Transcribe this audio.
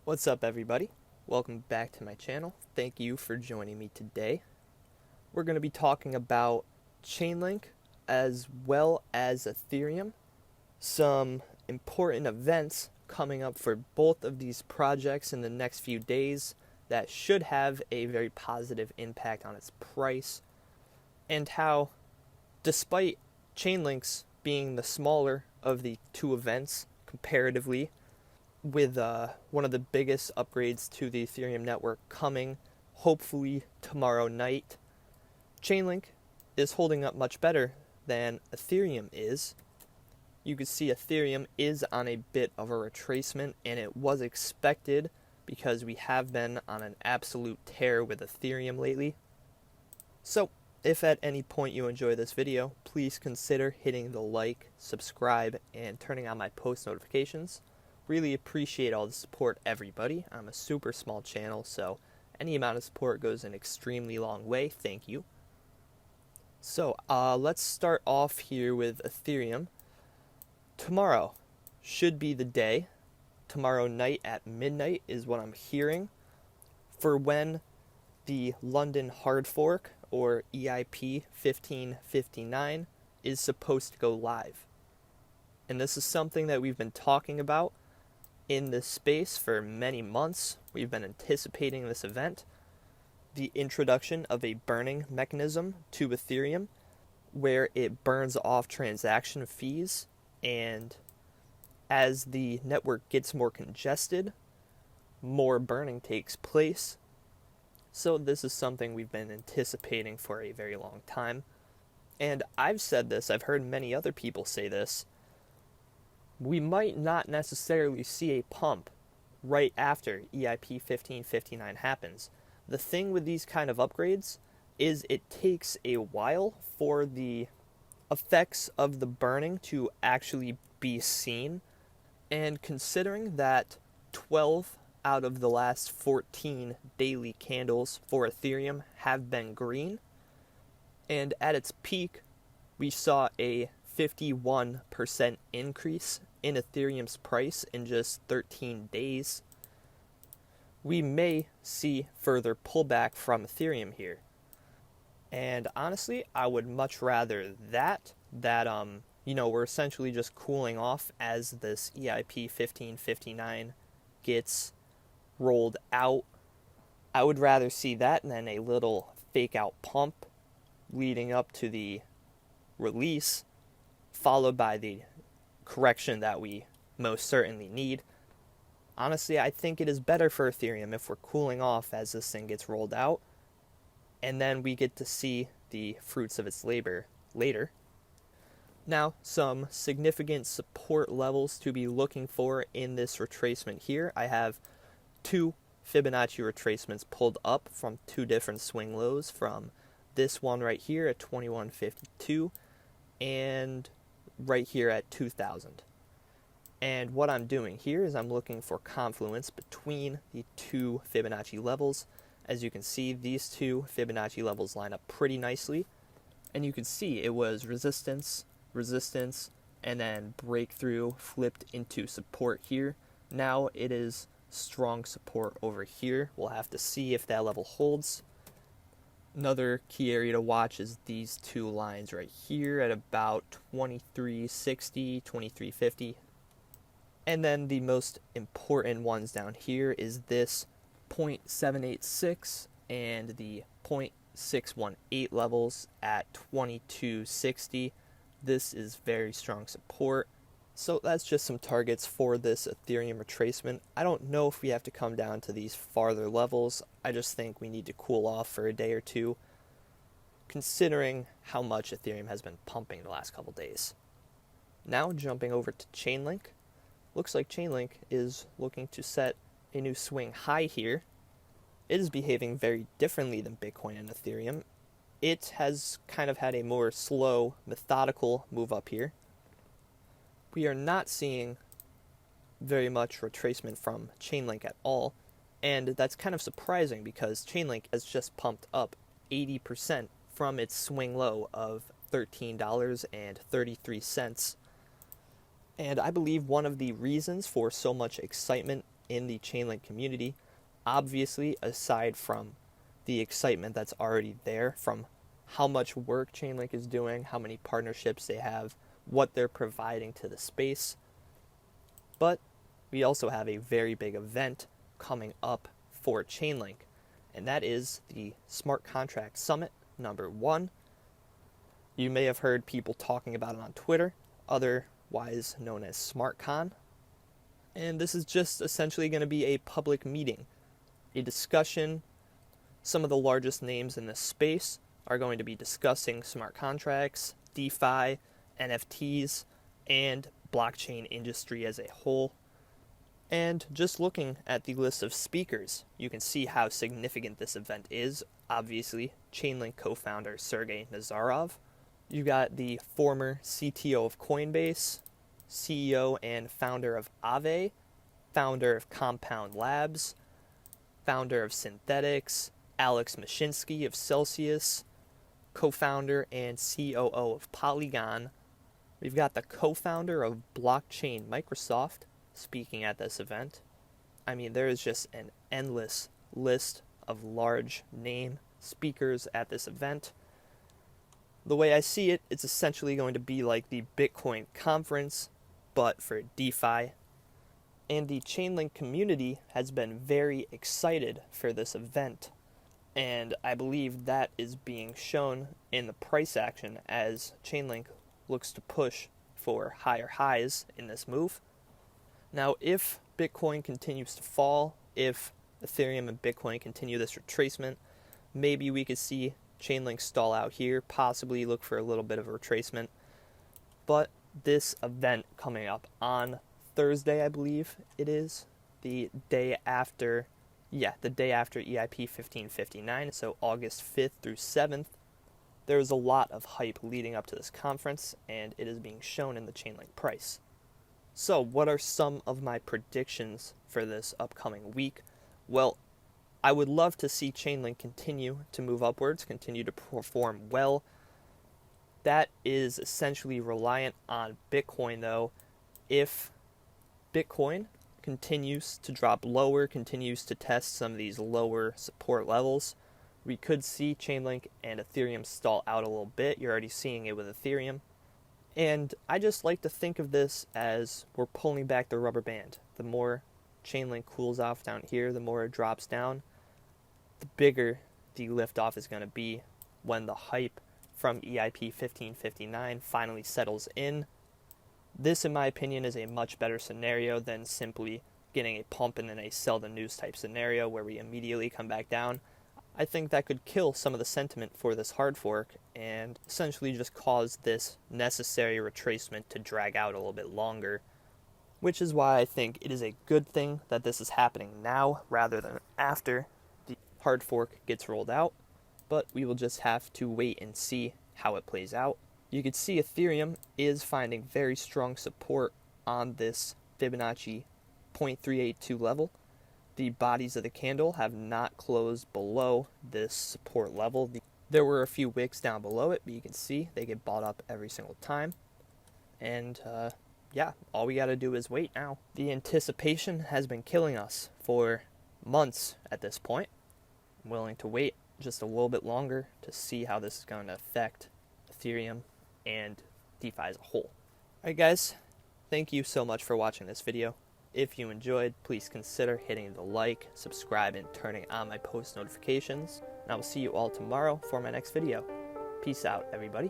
What's up, everybody? Welcome back to my channel. Thank you for joining me today. We're going to be talking about Chainlink as well as Ethereum, some important events coming up for both of these projects in the next few days that should have a very positive impact on its price, and how, despite Chainlink's being the smaller of the two events comparatively, with one of the biggest upgrades to the Ethereum network coming hopefully tomorrow night, Chainlink is holding up much better than Ethereum is. You can see Ethereum is on a bit of a retracement, and it was expected because we have been on an absolute tear with Ethereum lately. So, if at any point you enjoy this video, please consider hitting the like, subscribe, and turning on my post notifications. Really appreciate all the support, everybody. I'm a super small channel, so any amount of support goes an extremely long way. Thank you. So let's start off here with Ethereum. Tomorrow should be the day. Tomorrow night at midnight is what I'm hearing for when the London hard fork, or EIP-1559, is supposed to go live. And this is something that we've been talking about in this space for many months. We've been anticipating this event, the introduction of a burning mechanism to Ethereum where it burns off transaction fees, and as the network gets more congested, more burning takes place. So this is something we've been anticipating for a very long time. And I've said this, I've heard many other people say this, we might not necessarily see a pump right after EIP-1559 happens. The thing with these kind of upgrades is it takes a while for the effects of the burning to actually be seen. And considering that 12 out of the last 14 daily candles for Ethereum have been green, and at its peak we saw a 51% increase in Ethereum's price in just 13 days, we may see further pullback from Ethereum here. And honestly, I would much rather that we're essentially just cooling off as this EIP-1559 gets rolled out. I would rather see that than a little fake out pump leading up to the release, followed by the correction that we most certainly need. Honestly, I think it is better for Ethereum if we're cooling off as this thing gets rolled out, and then we get to see the fruits of its labor later. Now, some significant support levels to be looking for in this retracement here. I have two Fibonacci retracements pulled up from two different swing lows, from this one right here at 2152 and right here at 2000. And what I'm doing here is I'm looking for confluence between the two Fibonacci levels. As you can see, these two Fibonacci levels line up pretty nicely, and you can see it was resistance, and then breakthrough flipped into support here. Now it is strong support over here. We'll have to see if that level holds. Another key area to watch is these two lines right here at about 2360, 2350. And then the most important ones down here is this 0.786 and the 0.618 levels at 2260. This is very strong support. So that's just some targets for this Ethereum retracement. I don't know if we have to come down to these farther levels. I just think we need to cool off for a day or two, considering how much Ethereum has been pumping the last couple days. Now jumping over to Chainlink. Looks like Chainlink is looking to set a new swing high here. It is behaving very differently than Bitcoin and Ethereum. It has kind of had a more slow, methodical move up here. We are not seeing very much retracement from Chainlink at all, and that's kind of surprising because Chainlink has just pumped up 80% from its swing low of $13.33. And I believe one of the reasons for so much excitement in the Chainlink community. Obviously, aside from the excitement that's already there from how much work Chainlink is doing, how many partnerships they have, what they're providing to the space. But we also have a very big event coming up for Chainlink, and that is the Smart Contract Summit #1. You may have heard people talking about it on Twitter, otherwise known as Smartcon. And this is just essentially going to be a public meeting, a discussion. Some of the largest names in this space are going to be discussing smart contracts, DeFi, NFTs, and blockchain industry as a whole. And just looking at the list of speakers, you can see how significant this event is. Obviously, Chainlink co-founder Sergey Nazarov. You got the former CTO of Coinbase, CEO and founder of Aave, founder of Compound Labs, founder of Synthetics, Alex Mashinsky of Celsius, co-founder and COO of Polygon. We've got the co-founder of Blockchain Microsoft speaking at this event. I mean, there is just an endless list of large name speakers at this event. The way I see it, it's essentially going to be like the Bitcoin conference, but for DeFi. And the Chainlink community has been very excited for this event. And I believe that is being shown in the price action as Chainlink looks to push for higher highs in this move. Now, if Bitcoin continues to fall, if Ethereum and Bitcoin continue this retracement, maybe we could see Chainlink stall out here, possibly look for a little bit of a retracement. But this event coming up on Thursday, I believe it is, the day after EIP-1559, so August 5th through 7th. There's a lot of hype leading up to this conference, and it is being shown in the Chainlink price. So, what are some of my predictions for this upcoming week? Well, I would love to see Chainlink continue to move upwards, continue to perform well. That is essentially reliant on Bitcoin, though. If Bitcoin continues to drop lower, continues to test some of these lower support levels, we could see Chainlink and Ethereum stall out a little bit. You're already seeing it with Ethereum. And I just like to think of this as we're pulling back the rubber band. The more Chainlink cools off down here, the more it drops down, the bigger the liftoff is going to be when the hype from EIP-1559 finally settles in. This, in my opinion, is a much better scenario than simply getting a pump and then a sell the news type scenario where we immediately come back down. I think that could kill some of the sentiment for this hard fork and essentially just cause this necessary retracement to drag out a little bit longer, which is why I think it is a good thing that this is happening now rather than after the hard fork gets rolled out. But we will just have to wait and see how it plays out. You can see Ethereum is finding very strong support on this Fibonacci 0.382 level. The bodies of the candle have not closed below this support level. There were a few wicks down below it, but you can see they get bought up every single time. And all we got to do is wait now. The anticipation has been killing us for months at this point. I'm willing to wait just a little bit longer to see how this is going to affect Ethereum and DeFi as a whole. Alright guys, thank you so much for watching this video. If you enjoyed, please consider hitting the like, subscribe, and turning on my post notifications. And I will see you all tomorrow for my next video. Peace out, everybody.